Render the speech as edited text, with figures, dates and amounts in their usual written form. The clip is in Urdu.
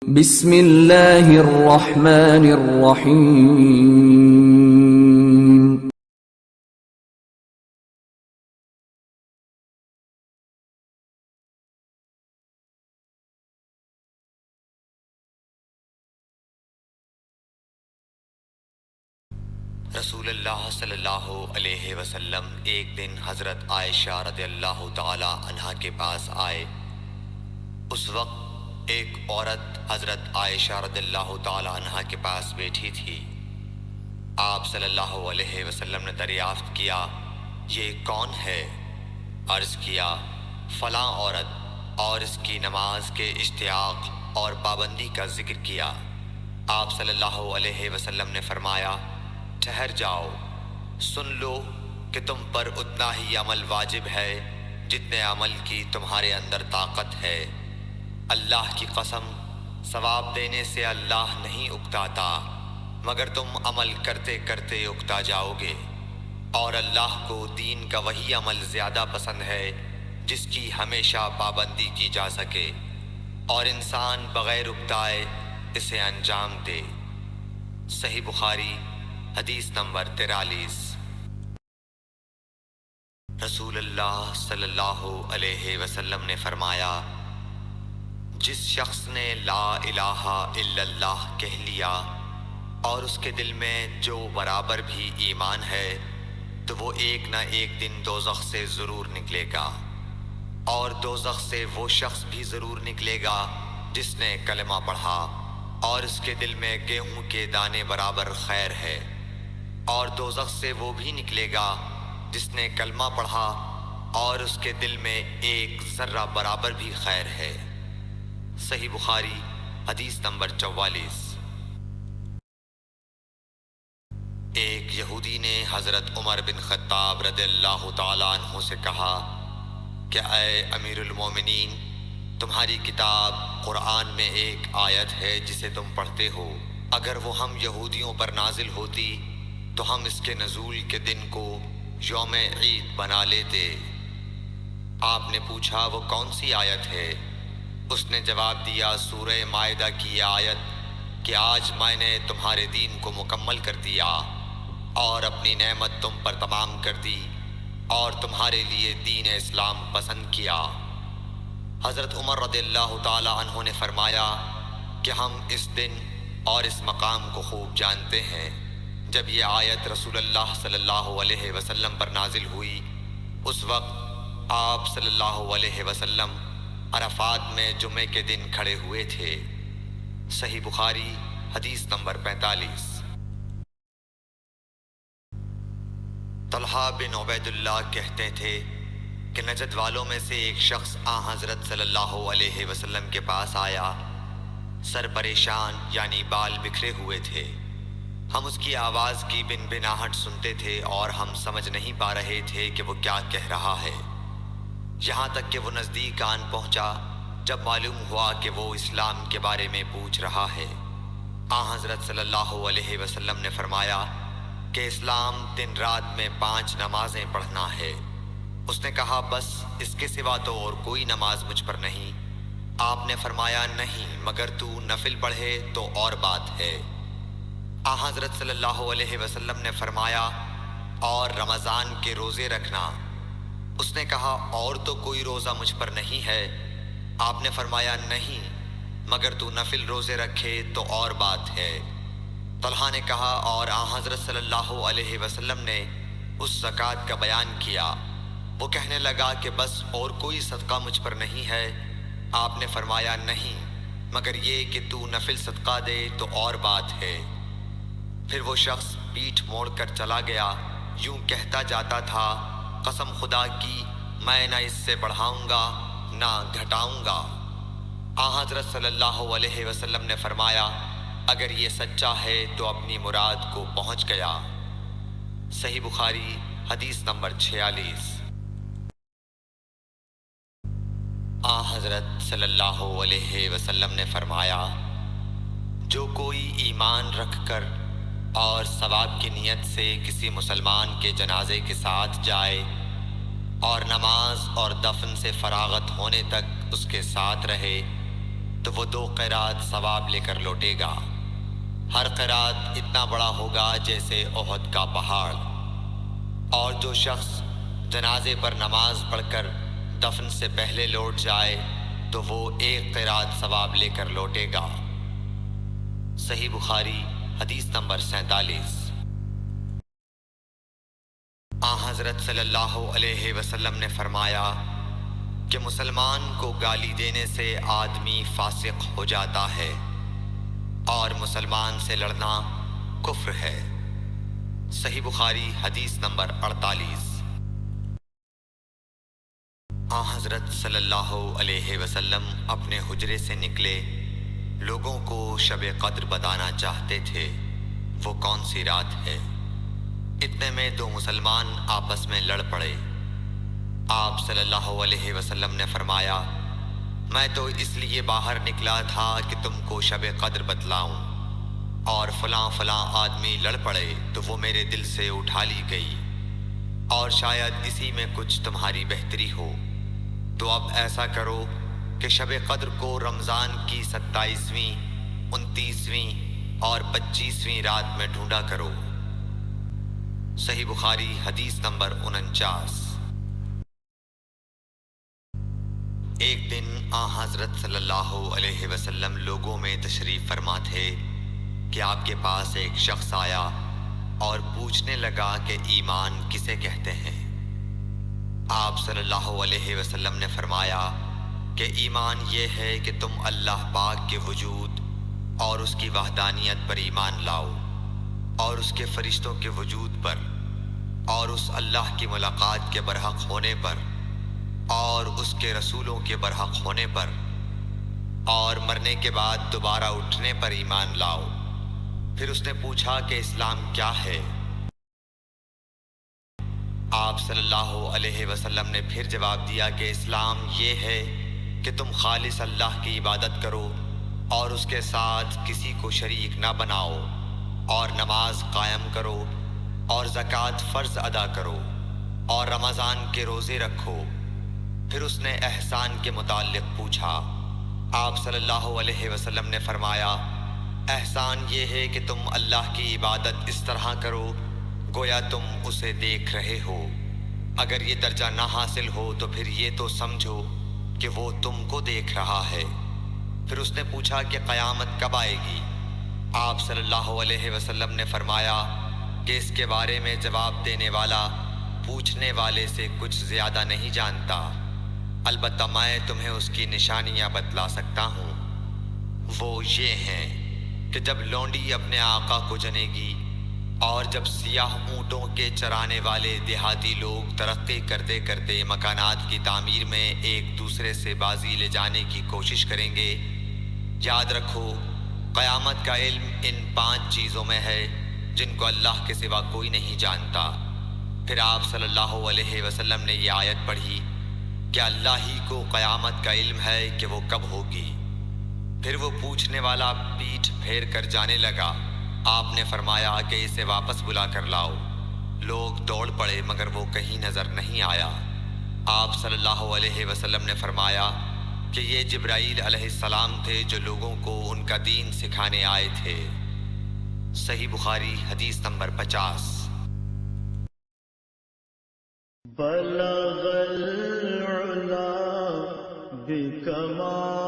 بسم اللہ الرحمن الرحیم۔ رسول اللہ صلی اللہ علیہ وسلم ایک دن حضرت عائشہ رضی اللہ تعالی عنہا کے پاس آئے۔ اس وقت ایک عورت حضرت عائشہ رضی اللہ تعالی عنہا کے پاس بیٹھی تھی۔ آپ صلی اللہ علیہ وسلم نے دریافت کیا، یہ کون ہے؟ عرض کیا، فلاں عورت، اور اس کی نماز کے اشتیاق اور پابندی کا ذکر کیا۔ آپ صلی اللہ علیہ وسلم نے فرمایا، ٹھہر جاؤ، سن لو کہ تم پر اتنا ہی عمل واجب ہے جتنے عمل کی تمہارے اندر طاقت ہے۔ اللہ کی قسم، ثواب دینے سے اللہ نہیں اکتاتا، مگر تم عمل کرتے کرتے اکتا جاؤ گے، اور اللہ کو دین کا وہی عمل زیادہ پسند ہے جس کی ہمیشہ پابندی کی جا سکے، اور انسان بغیر اکتائے اسے انجام دے۔ صحیح بخاری حدیث نمبر 43۔ رسول اللہ صلی اللہ علیہ وسلم نے فرمایا، جس شخص نے لا الہ الا اللہ کہہ لیا اور اس کے دل میں جو برابر بھی ایمان ہے تو وہ ایک نہ ایک دن دوزخ سے ضرور نکلے گا، اور دوزخ سے وہ شخص بھی ضرور نکلے گا جس نے کلمہ پڑھا اور اس کے دل میں گیہوں کے دانے برابر خیر ہے، اور دوزخ سے وہ بھی نکلے گا جس نے کلمہ پڑھا اور اس کے دل میں ایک ذرہ برابر بھی خیر ہے۔ صحیح بخاری حدیث نمبر 44۔ ایک یہودی نے حضرت عمر بن خطاب رضی اللہ تعالیٰ عنہ سے کہا کہ اے امیر المومنین، تمہاری کتاب قرآن میں ایک آیت ہے جسے تم پڑھتے ہو، اگر وہ ہم یہودیوں پر نازل ہوتی تو ہم اس کے نزول کے دن کو یوم عید بنا لیتے۔ آپ نے پوچھا، وہ کون سی آیت ہے؟ اس نے جواب دیا، سورہ مائدہ کی یہ آیت کہ آج میں نے تمہارے دین کو مکمل کر دیا اور اپنی نعمت تم پر تمام کر دی اور تمہارے لیے دین اسلام پسند کیا۔ حضرت عمر رضی اللہ تعالی عنہ نے فرمایا کہ ہم اس دن اور اس مقام کو خوب جانتے ہیں۔ جب یہ آیت رسول اللہ صلی اللہ علیہ وسلم پر نازل ہوئی، اس وقت آپ صلی اللہ علیہ وسلم عرفات میں جمعے کے دن کھڑے ہوئے تھے۔ صحیح بخاری حدیث نمبر 45۔ طلحہ بن عبید اللہ کہتے تھے کہ نجد والوں میں سے ایک شخص حضرت صلی اللہ علیہ وسلم کے پاس آیا، سر پریشان یعنی بال بکھرے ہوئے تھے۔ ہم اس کی آواز کی بنبناہٹ سنتے تھے اور ہم سمجھ نہیں پا رہے تھے کہ وہ کیا کہہ رہا ہے، یہاں تک کہ وہ نزدیک آن پہنچا جب معلوم ہوا کہ وہ اسلام کے بارے میں پوچھ رہا ہے۔ حضرت صلی اللہ علیہ وسلم نے فرمایا کہ اسلام دن رات میں 5 نمازیں پڑھنا ہے۔ اس نے کہا، بس اس کے سوا تو اور کوئی نماز مجھ پر نہیں۔ آپ نے فرمایا، نہیں، مگر تو نفل پڑھے تو اور بات ہے۔ حضرت صلی اللہ علیہ وسلم نے فرمایا، اور رمضان کے روزے رکھنا۔ اس نے کہا، اور تو کوئی روزہ مجھ پر نہیں ہے۔ آپ نے فرمایا، نہیں، مگر تو نفل روزے رکھے تو اور بات ہے۔ طلحہ نے کہا، اور حضرت صلی اللہ علیہ وسلم نے اس زکوٰۃ کا بیان کیا۔ وہ کہنے لگا کہ بس اور کوئی صدقہ مجھ پر نہیں ہے۔ آپ نے فرمایا، نہیں، مگر یہ کہ تو نفل صدقہ دے تو اور بات ہے۔ پھر وہ شخص پیٹھ موڑ کر چلا گیا، یوں کہتا جاتا تھا، قسم خدا کی میں نہ اس سے بڑھاؤں گا نہ گھٹاؤں گا۔ حضرت صلی اللہ علیہ وسلم نے فرمایا، اگر یہ سچا ہے تو اپنی مراد کو پہنچ گیا۔ صحیح بخاری حدیث نمبر 46۔ حضرت صلی اللہ علیہ وسلم نے فرمایا، جو کوئی ایمان رکھ کر اور ثواب کی نیت سے کسی مسلمان کے جنازے کے ساتھ جائے اور نماز اور دفن سے فراغت ہونے تک اس کے ساتھ رہے تو وہ 2 قرات ثواب لے کر لوٹے گا۔ ہر قرات اتنا بڑا ہوگا جیسے احد کا پہاڑ۔ اور جو شخص جنازے پر نماز پڑھ کر دفن سے پہلے لوٹ جائے تو وہ 1 قرات ثواب لے کر لوٹے گا۔ صحیح بخاری حدیث نمبر 47۔ حضرت صلی اللہ علیہ وسلم نے فرمایا کہ مسلمان کو گالی دینے سے آدمی فاسق ہو جاتا ہے اور مسلمان سے لڑنا کفر ہے۔ صحیح بخاری حدیث نمبر 48۔ حضرت صلی اللہ علیہ وسلم اپنے حجرے سے نکلے، لوگوں کو شب قدر بتانا چاہتے تھے وہ کون سی رات ہے۔ اتنے میں 2 مسلمان آپس میں لڑ پڑے۔ آپ صلی اللہ علیہ وسلم نے فرمایا، میں تو اس لیے باہر نکلا تھا کہ تم کو شب قدر بتلاؤں، اور فلاں فلاں آدمی لڑ پڑے تو وہ میرے دل سے اٹھا لی گئی، اور شاید اسی میں کچھ تمہاری بہتری ہو، تو اب ایسا کرو کہ شب قدر کو رمضان کی 27ویں، 29ویں اور 25ویں رات میں ڈھونڈا کرو۔ صحیح بخاری حدیث نمبر 49۔ ایک دن حضرت صلی اللہ علیہ وسلم لوگوں میں تشریف فرما تھے کہ آپ کے پاس ایک شخص آیا اور پوچھنے لگا کہ ایمان کسے کہتے ہیں۔ آپ صلی اللہ علیہ وسلم نے فرمایا کہ ایمان یہ ہے کہ تم اللہ پاک کے وجود اور اس کی وحدانیت پر ایمان لاؤ، اور اس کے فرشتوں کے وجود پر، اور اس اللہ کی ملاقات کے برحق ہونے پر، اور اس کے رسولوں کے برحق ہونے پر، اور مرنے کے بعد دوبارہ اٹھنے پر ایمان لاؤ۔ پھر اس نے پوچھا کہ اسلام کیا ہے؟ آپ صلی اللہ علیہ وسلم نے پھر جواب دیا کہ اسلام یہ ہے کہ تم خالص اللہ کی عبادت کرو اور اس کے ساتھ کسی کو شریک نہ بناؤ، اور نماز قائم کرو، اور زکوٰۃ فرض ادا کرو، اور رمضان کے روزے رکھو۔ پھر اس نے احسان کے متعلق پوچھا۔ آپ صلی اللہ علیہ وسلم نے فرمایا، احسان یہ ہے کہ تم اللہ کی عبادت اس طرح کرو گویا تم اسے دیکھ رہے ہو۔ اگر یہ درجہ نہ حاصل ہو تو پھر یہ تو سمجھو کہ وہ تم کو دیکھ رہا ہے۔ پھر اس نے پوچھا کہ قیامت کب آئے گی؟ آپ صلی اللہ علیہ وسلم نے فرمایا کہ اس کے بارے میں جواب دینے والا پوچھنے والے سے کچھ زیادہ نہیں جانتا، البتہ میں تمہیں اس کی نشانیاں بتلا سکتا ہوں۔ وہ یہ ہیں کہ جب لونڈی اپنے آقا کو جنے گی، اور جب سیاہ اونٹوں کے چرانے والے دیہاتی لوگ ترقی کرتے کرتے مکانات کی تعمیر میں ایک دوسرے سے بازی لے جانے کی کوشش کریں گے، یاد رکھو قیامت کا علم ان 5 چیزوں میں ہے جن کو اللہ کے سوا کوئی نہیں جانتا۔ پھر آپ صلی اللہ علیہ وسلم نے یہ آیت پڑھی کہ اللہ ہی کو قیامت کا علم ہے کہ وہ کب ہوگی۔ پھر وہ پوچھنے والا پیٹھ پھیر کر جانے لگا۔ آپ نے فرمایا کہ اسے واپس بلا کر لاؤ۔ لوگ دوڑ پڑے مگر وہ کہیں نظر نہیں آیا۔ آپ صلی اللہ علیہ وسلم نے فرمایا کہ یہ جبرائیل علیہ السلام تھے جو لوگوں کو ان کا دین سکھانے آئے تھے۔ صحیح بخاری حدیث نمبر 50۔ بلغ العلا بکمال